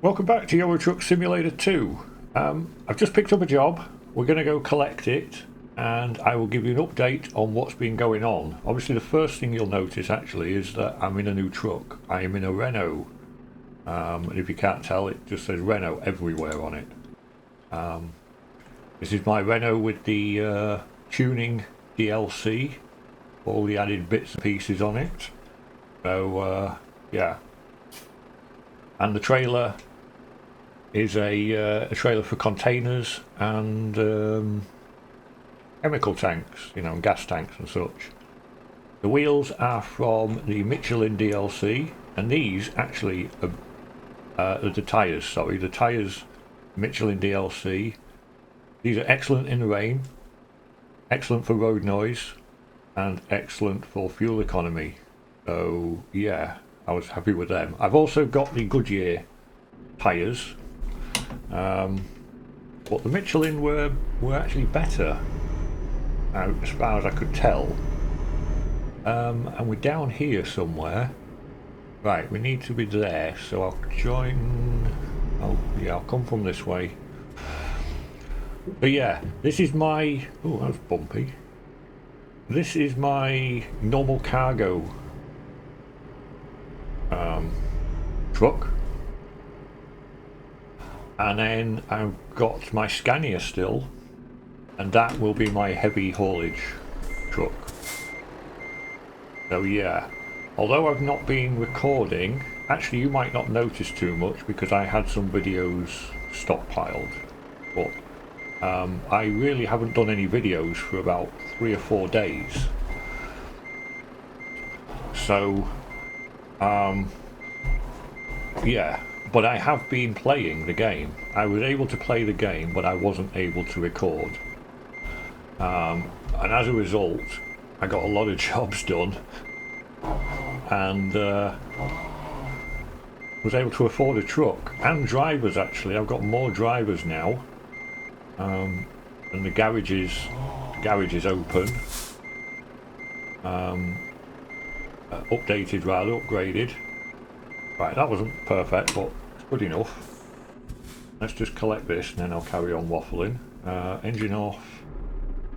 Welcome back to Euro Truck Simulator 2. I've just picked up a job. We're going to go collect it and I will give you an update on what's been going on. Obviously the first thing you'll notice actually is that I'm in a new truck. I am in a Renault. And if you can't tell, it just says Renault everywhere on it. This is my Renault with the tuning DLC. All the added bits and pieces on it. So yeah. And the trailer is a trailer for containers and chemical tanks, you know, and gas tanks and such. The wheels are from the Michelin DLC, and these actually are the tyres. Sorry, the tyres Michelin DLC. These are excellent in the rain, excellent for road noise, and excellent for fuel economy. So yeah, I was happy with them. I've also got the Goodyear tyres. But the Michelin were actually better, as far as I could tell. And we're down here somewhere. Right, we need to be there, so I'll join... Oh, yeah, I'll come from this way. But yeah, this is my... Oh, that was bumpy. This is my normal cargo truck. And then I've got my Scania still, and that will be my heavy haulage truck. So yeah, although I've not been recording, actually you might not notice too much because I had some videos stockpiled, but I really haven't done any videos for about 3 or 4 days. So yeah. But I have been playing the game. I was able to play the game, but I wasn't able to record. And as a result, I got a lot of jobs done. And was able to afford a truck. And drivers, actually. I've got more drivers now. And the garage is open. Updated rather, upgraded. Right, that wasn't perfect, but it's good enough. Let's just collect this and then I'll carry on waffling. Engine off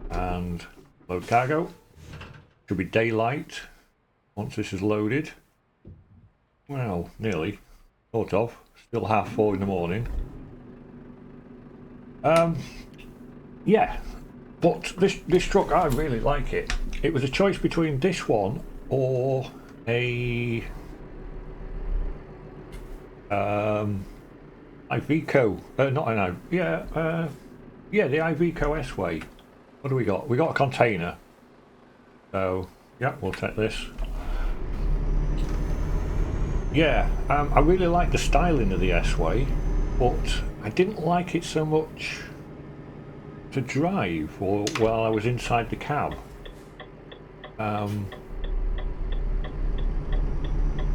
and load cargo. Should be daylight once this is loaded. Well, nearly. Sort of. Still 4:30 in the morning. Yeah, but this truck, I really like it. It was a choice between this one or a... Iveco, not an yeah, the Iveco S-Way. What do we got? We got a container. So, yeah, we'll take this. Yeah, I really like the styling of the S-Way, but I didn't like it so much to drive or while I was inside the cab.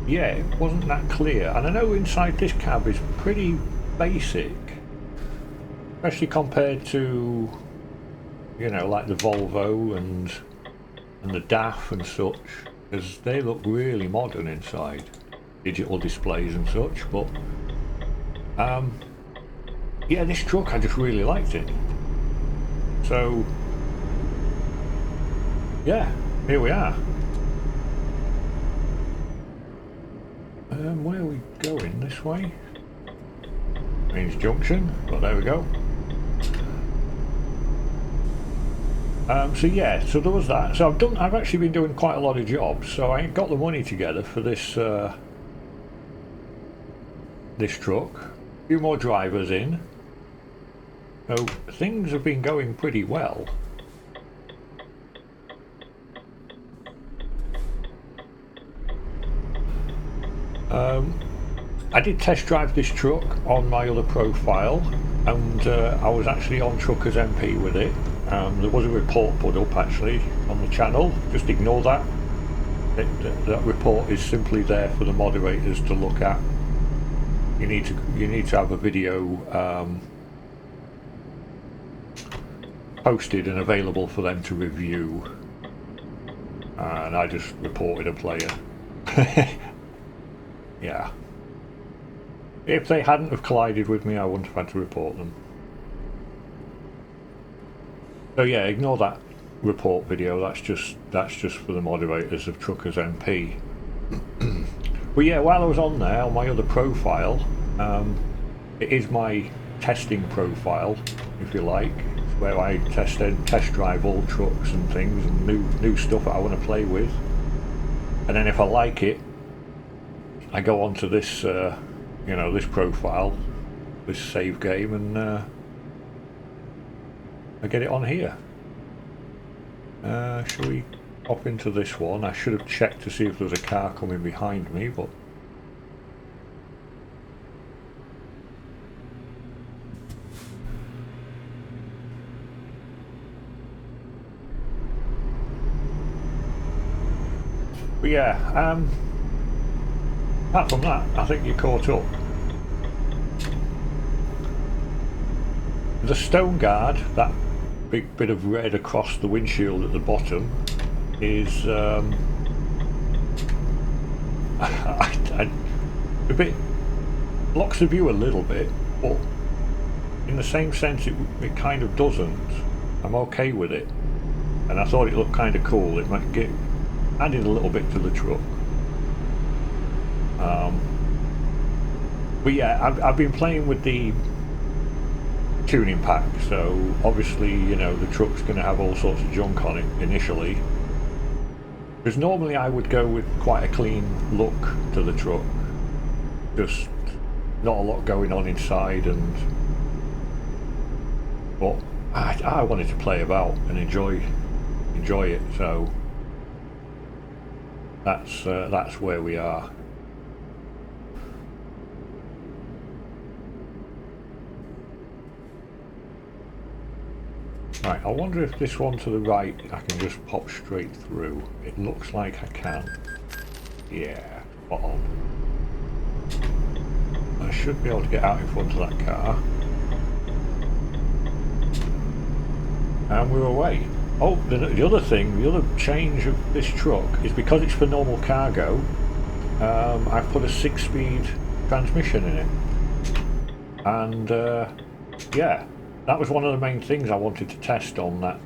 Yeah, it wasn't that clear, and I know inside this cab is pretty basic, especially compared to, you know, like the Volvo and the DAF and such, because they look really modern inside, digital displays and such. But yeah, this truck, I just really liked it. So yeah, here we are. Where are we going? This way? Range Junction, but there we go. So yeah, so there was that. So I've actually been doing quite a lot of jobs, so I got the money together for this this truck. A few more drivers in. So things have been going pretty well. I did test drive this truck on my other profile, and I was actually on Truckers MP with it. There was a report put up actually on the channel. Just ignore that. That report is simply there for the moderators to look at. You need to have a video posted and available for them to review. And I just reported a player. Yeah. If they hadn't have collided with me, I wouldn't have had to report them. So yeah, ignore that report video. That's just for the moderators of Truckers MP. But yeah, while I was on there, on my other profile, it is my testing profile, if you like, where I test drive all trucks and things and new stuff that I want to play with. And then if I like it, I go on to this, you know, this profile, this save game, and I get it on here. Shall we hop into this one? I should have checked to see if there's a car coming behind me, but yeah, apart from that, I think you're caught up. The stone guard, that big bit of red across the windshield at the bottom, is a bit, blocks the view a little bit, but in the same sense it kind of doesn't. I'm okay with it, and I thought it looked kind of cool. It might get added a little bit to the truck. But yeah, I've been playing with the tuning pack, so obviously, you know, the truck's going to have all sorts of junk on it initially, because normally I would go with quite a clean look to the truck, just not a lot going on inside, and but I wanted to play about and enjoy it, so that's where we are. Right, I wonder if this one to the right I can just pop straight through. It looks like I can. Yeah, spot on. I should be able to get out in front of that car. And we're away. Oh, the other thing, the other change of this truck is because it's for normal cargo, I've put a 6-speed transmission in it. And yeah, that was one of the main things I wanted to test on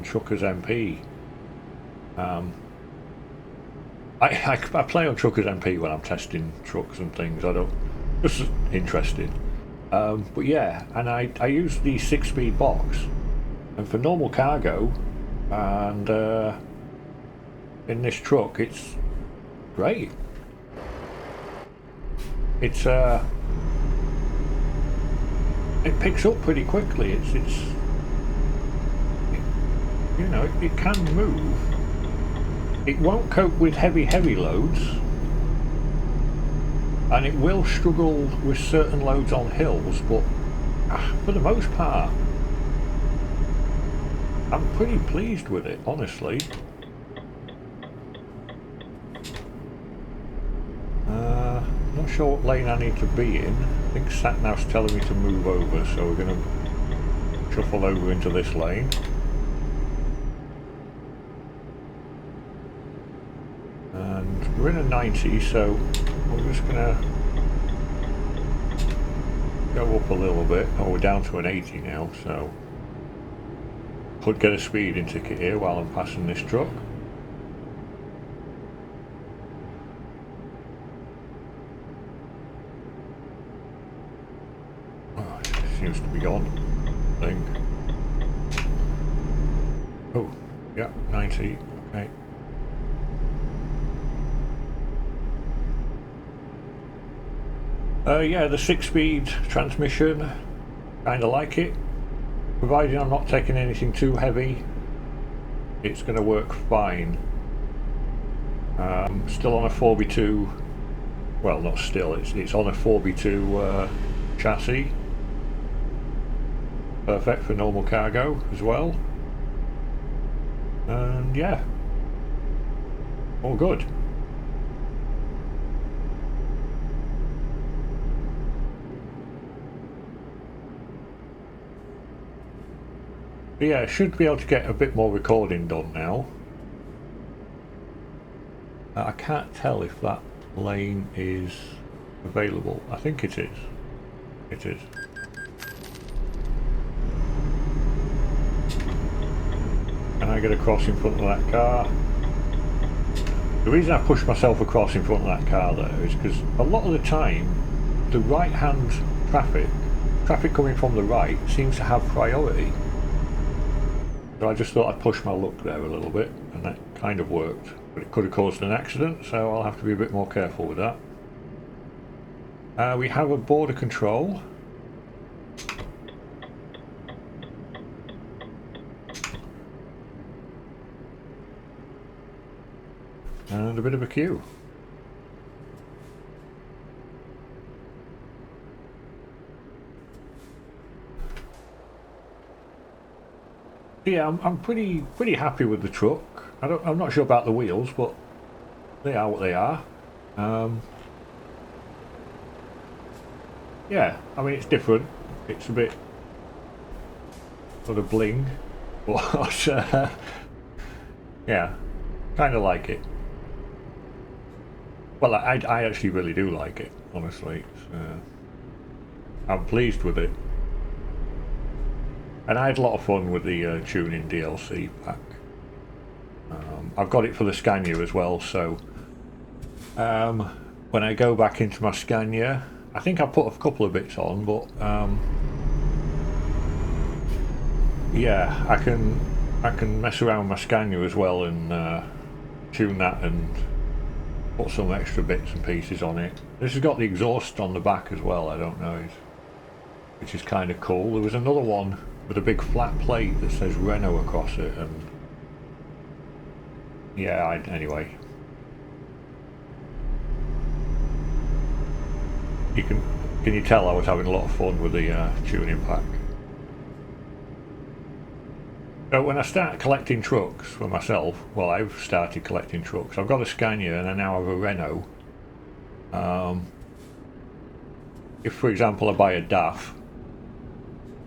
Truckers MP. I play on Truckers MP when I'm testing trucks and things. I don't, just interesting. But yeah, and I use the 6-speed box, and for normal cargo, and in this truck, it's great. It's it picks up pretty quickly. It's you know, it can move. It won't cope with heavy loads, and it will struggle with certain loads on hills, but for the most part I'm pretty pleased with it, honestly. Not sure what lane I need to be in. I think SatNav's telling me to move over, so we're going to shuffle over into this lane. And we're in a 90, so we're just going to go up a little bit. Oh, we're down to an 80 now, so could get a speeding ticket here while I'm passing this truck. Oh, it seems to be gone. Thing. Oh, yeah, 90. Okay. Yeah, the 6-speed transmission, kind of like it. Provided I'm not taking anything too heavy, it's going to work fine. Still on a 4x2, well, not still, it's on a 4x2 chassis. Perfect for normal cargo as well. And yeah, all good. But yeah, I should be able to get a bit more recording done now. I can't tell if that lane is available. I think it is. It is. Can I get across in front of that car? The reason I push myself across in front of that car there is because a lot of the time the right hand traffic coming from the right seems to have priority. So I just thought I'd push my luck there a little bit, and that kind of worked. But it could have caused an accident, so I'll have to be a bit more careful with that. We have a border control. And a bit of a queue. Yeah, I'm pretty happy with the truck. I'm not sure about the wheels, but they are what they are. Yeah, I mean it's different. It's a bit sort of bling, but yeah, kind of like it. Well, I actually really do like it, honestly. I'm pleased with it. And I had a lot of fun with the tuning DLC pack. I've got it for the Scania as well, so when I go back into my Scania, I think I put a couple of bits on, but yeah, I can mess around with my Scania as well and tune that and put some extra bits and pieces on it. This has got the exhaust on the back as well, I don't know, which is kind of cool. There was another one with a big flat plate that says Renault across it, and yeah, anyway. Can you tell I was having a lot of fun with the tuning pack? So when I start collecting trucks for myself, well, I've started collecting trucks. I've got a Scania and I now have a Renault. If, for example, I buy a DAF,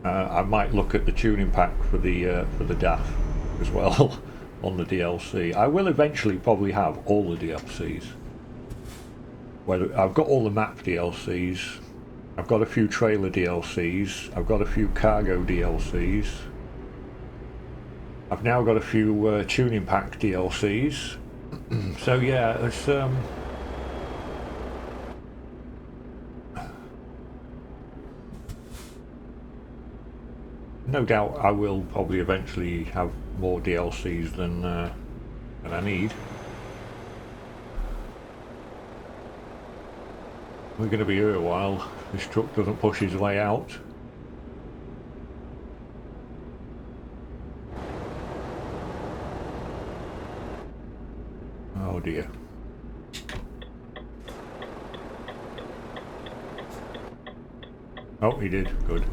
I might look at the tuning pack for the DAF as well on the DLC. I will eventually probably have all the DLCs. Whether I've got all the map DLCs, I've got a few trailer DLCs, I've got a few cargo DLCs. I've now got a few tuning pack DLCs. So yeah, it's no doubt I will probably eventually have more DLCs than I need. We're going to be here a while. This truck doesn't push his way out. Oh dear. Oh, he did. Good.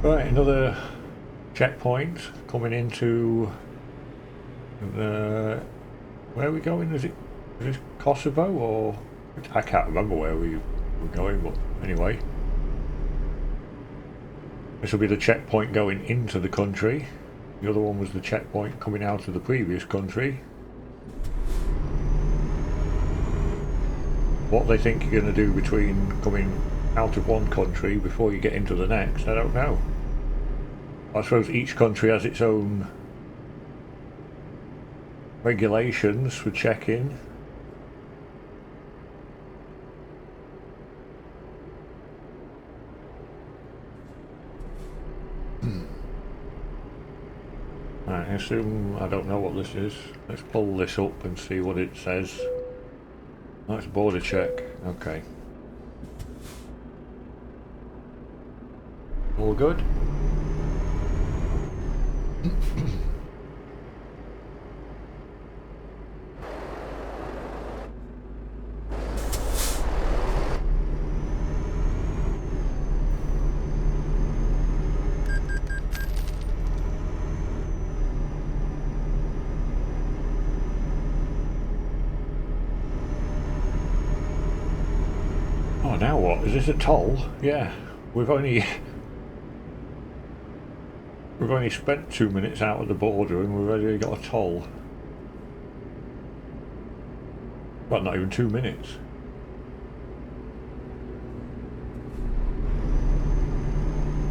Right, another checkpoint coming into the... Where are we going? Is this Kosovo or... I can't remember where we were going, but anyway. This will be the checkpoint going into the country. The other one was the checkpoint coming out of the previous country. What they think you're going to do between coming out of one country before you get into the next, I don't know. I suppose each country has its own regulations for check-in. I assume I don't know what this is. Let's pull this up and see what it says. Oh, it's border check. Okay. All good? Oh, now what? Is this a toll? Yeah, we've only spent 2 minutes out at the border and we've already got a toll. Well, not even 2 minutes.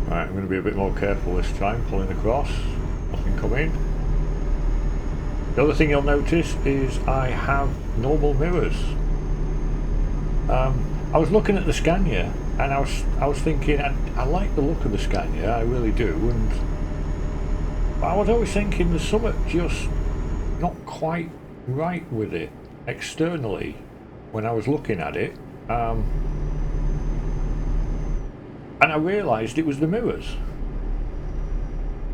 Right, I'm going to be a bit more careful this time, pulling across. Nothing coming. The other thing you'll notice is I have normal mirrors. I was looking at the Scania and I was thinking I like the look of the Scania, I really do, and I was always thinking there's something just not quite right with it externally when I was looking at it, and I realised it was the mirrors.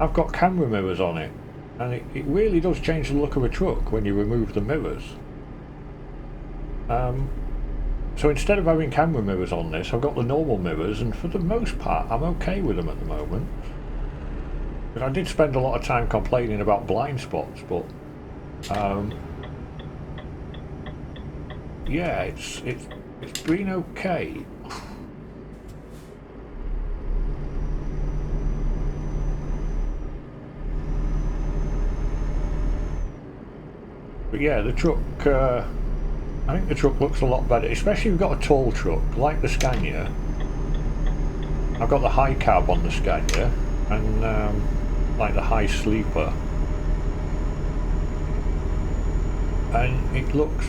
I've got camera mirrors on it, and it really does change the look of a truck when you remove the mirrors. So instead of having camera mirrors on this, I've got the normal mirrors, and for the most part I'm okay with them at the moment. But I did spend a lot of time complaining about blind spots, but yeah, it's been okay. But yeah, the truck, I think the truck looks a lot better, especially if you've got a tall truck like the Scania. I've got the high cab on the Scania and like the high sleeper, and it looks,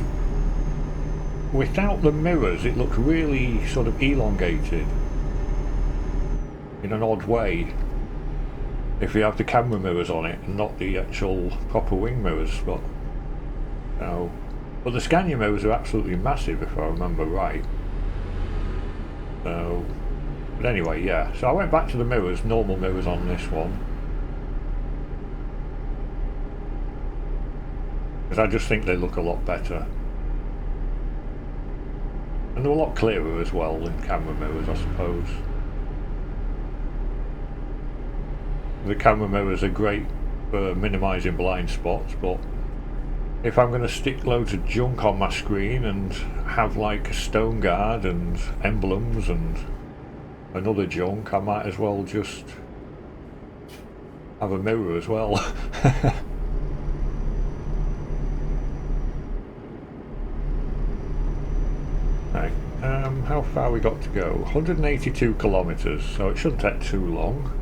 without the mirrors, it looks really sort of elongated in an odd way if you have the camera mirrors on it and not the actual proper wing mirrors. But the Scania mirrors are absolutely massive if I remember right. So, but anyway, yeah. So I went back to the mirrors, normal mirrors on this one, because I just think they look a lot better. And they're a lot clearer as well than camera mirrors, I suppose. The camera mirrors are great for minimising blind spots, but if I'm going to stick loads of junk on my screen and have like a stone guard and emblems and another junk, I might as well just have a mirror as well. Right, how far we got to go? 182 kilometres, so it shouldn't take too long.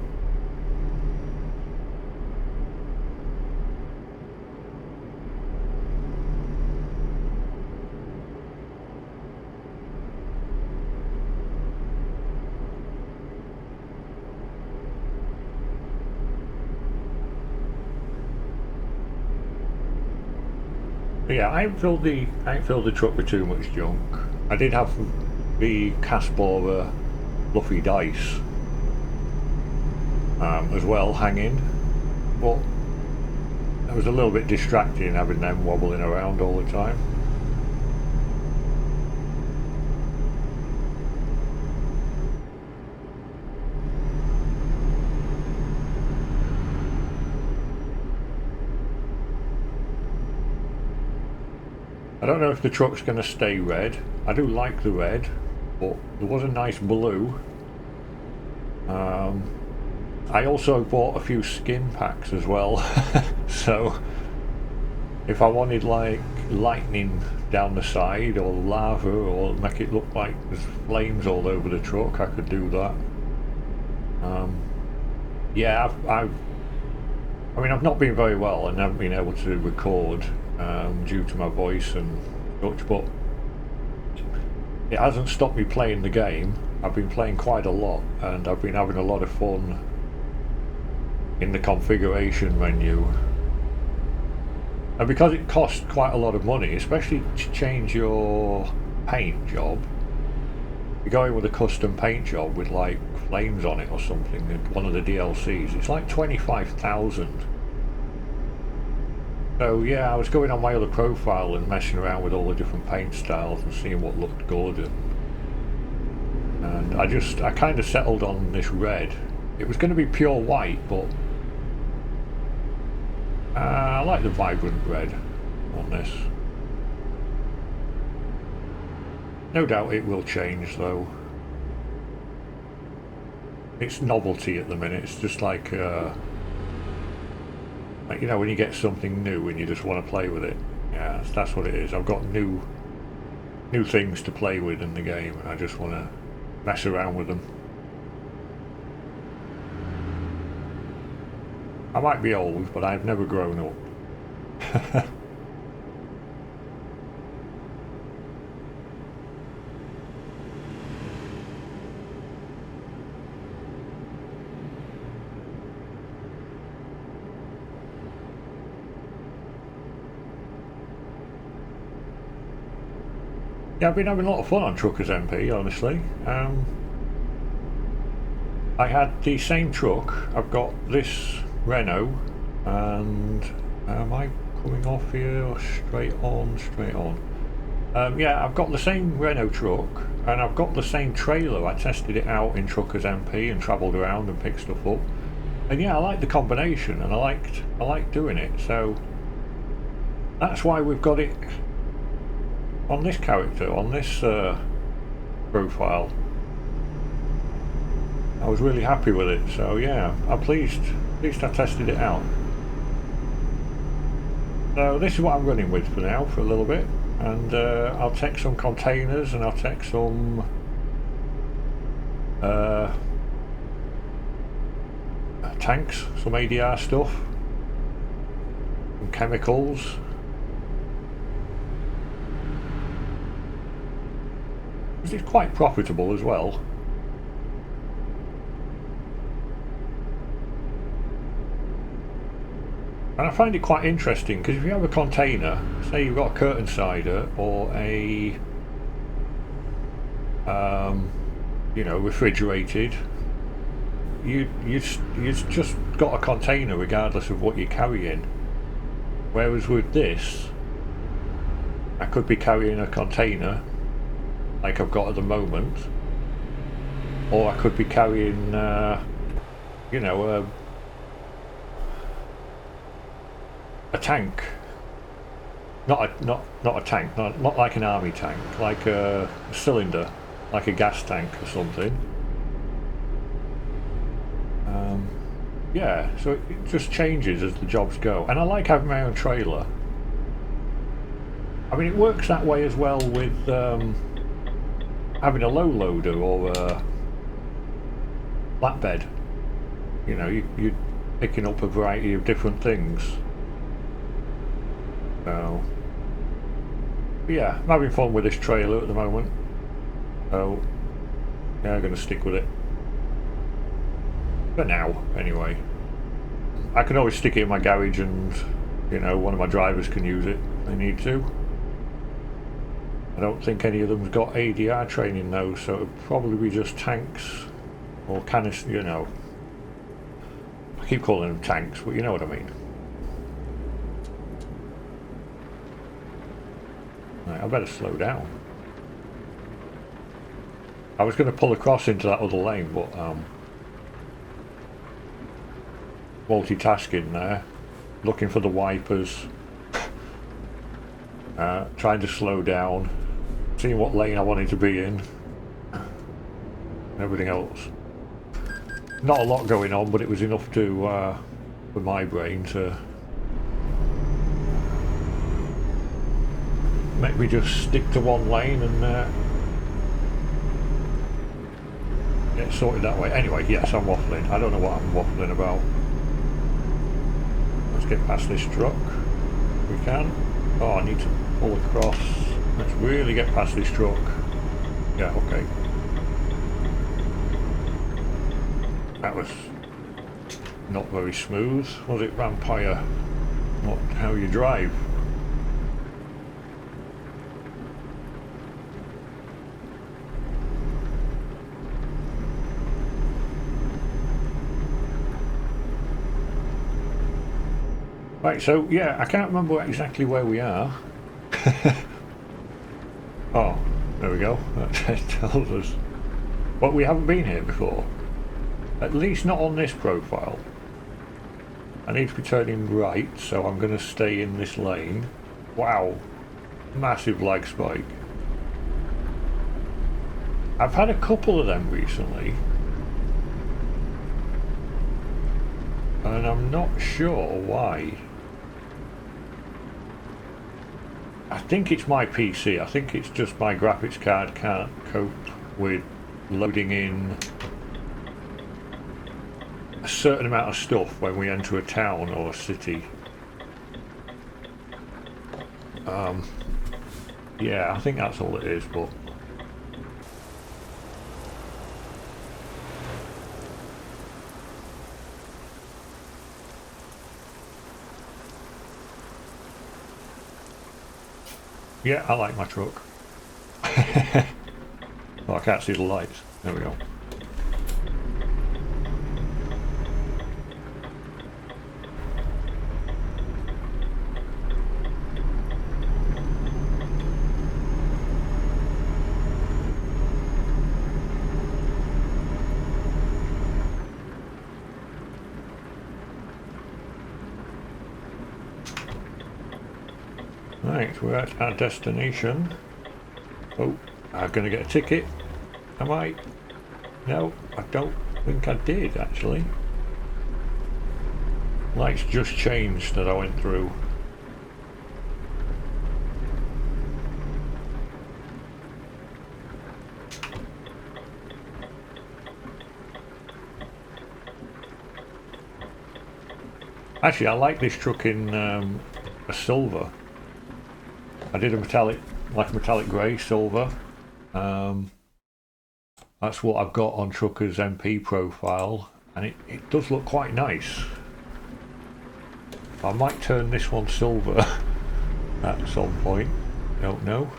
Yeah, I ain't filled the truck with too much junk. I did have the Casper fluffy dice as well hanging, but it was a little bit distracting having them wobbling around all the time. I don't know if the truck's going to stay red. I do like the red, but there was a nice blue. I also bought a few skin packs as well, so if I wanted like lightning down the side or lava or make it look like there's flames all over the truck, I could do that. Yeah, I mean, I've not been very well and haven't been able to record due to my voice and such, but it hasn't stopped me playing the game. I've been playing quite a lot and I've been having a lot of fun in the configuration menu. And because it costs quite a lot of money, especially to change your paint job, you're going with a custom paint job with like flames on it or something, one of the DLCs, it's like 25,000. So yeah, I was going on my other profile and messing around with all the different paint styles and seeing what looked good, and I kind of settled on this red. It was going to be pure white, but I like the vibrant red on this. No doubt it will change though. It's novelty at the minute. It's just like you know, when you get something new and you just want to play with it. Yeah, that's what it is. I've got new things to play with in the game, and I just want to mess around with them. I might be old, but I've never grown up. Yeah, I've been having a lot of fun on Truckers MP, honestly. I had the same truck. I've got this Renault, and am I coming off here or straight on? Straight on. Yeah, I've got the same Renault truck, and I've got the same trailer. I tested it out in Truckers MP and travelled around and picked stuff up. And yeah, I like the combination, and I liked doing it. So that's why we've got it on this character, on this profile. I was really happy with it, so yeah, I'm pleased I tested it out. So this is what I'm running with for now, for a little bit, and I'll take some containers, and I'll take some tanks, some ADR stuff, some chemicals. It's quite profitable as well. And I find it quite interesting because if you have a container, say you've got a curtain sider or a you know, refrigerated, you just got a container regardless of what you're carrying. Whereas with this, I could be carrying a container like I've got at the moment, or I could be carrying you know, a tank, not a tank, not like an army tank, like a cylinder, like a gas tank or something. Yeah, so it just changes as the jobs go, and I like having my own trailer. I mean, it works that way as well with having a low loader or a flatbed. You know, you're picking up a variety of different things. So yeah, I'm having fun with this trailer at the moment. So yeah, I'm going to stick with it for now anyway. I can always stick it in my garage, and you know, one of my drivers can use it if they need to. I don't think any of them's got ADR training though, so it'll probably be just tanks or canister, you know. I keep calling them tanks, but you know what I mean. Right, I better slow down. I was going to pull across into that other lane, but multitasking there, looking for the wipers, trying to slow down, seeing what lane I wanted to be in, and everything else. Not a lot going on, but it was enough to for my brain to make me just stick to one lane and get sorted that way. Anyway, yes, I'm waffling. I don't know what I'm waffling about. Let's get past this truck. We can. Oh, I need to pull across. Let's really get past this truck. Yeah, okay. That was not very smooth, was it, Vampire? Not how you drive. Right, so yeah, I can't remember exactly where we are. Oh, there we go. That tells us. But we haven't been here before. At least not on this profile. I need to be turning right, so I'm going to stay in this lane. Wow. Massive lag spike. I've had a couple of them recently, and I'm not sure why. I think it's my PC. I think it's just my graphics card can't cope with loading in a certain amount of stuff when we enter a town or a city. Yeah, I think that's all it is, but yeah, I like my truck. Well, I can't see the lights. There we go. Right, we're at our destination. Oh, I'm going to get a ticket. Am I? No, I don't think I did, actually. Lights just changed that I went through. Actually, I like this truck in a silver. I did a metallic, like a metallic grey silver. That's what I've got on Trucker's MP profile, and it does look quite nice. I might turn this one silver at some point, don't know.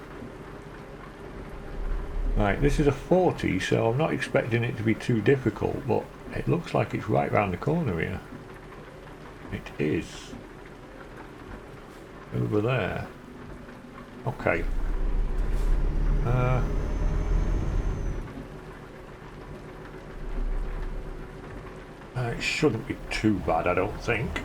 Right, this is a 40, so I'm not expecting it to be too difficult, but it looks like it's right round the corner here. It is. Over there. Okay. It shouldn't be too bad, I don't think.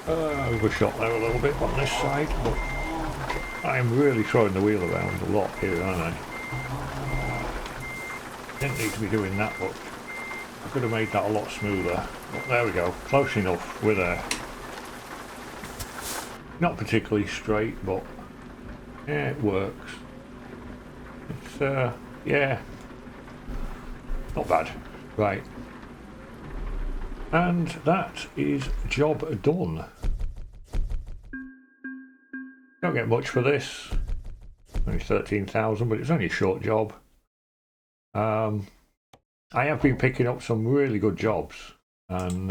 Overshot there a little bit on this side, but I'm really throwing the wheel around a lot here, aren't I? Didn't need to be doing that, but I could have made that a lot smoother. But there we go, close enough, we're there. Not particularly straight, but yeah, it works. It's, yeah, not bad. Right. And that is job done. Don't get much for this. Only 13,000, but it's only a short job. I have been picking up some really good jobs, and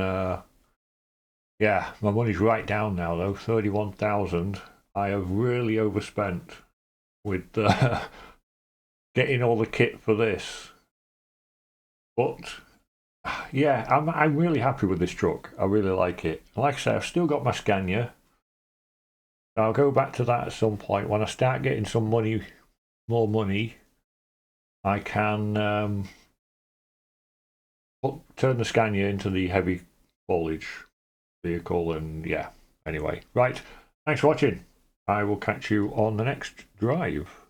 yeah, my money's right down now though. 31,000. I have really overspent with getting all the kit for this, but yeah, I'm really happy with this truck. I really like it. Like I say, I've still got my Scania. I'll go back to that at some point. When I start getting some money, more money, I can turn the Scania into the heavy haulage vehicle, and yeah, anyway. Right, thanks for watching. I will catch you on the next drive.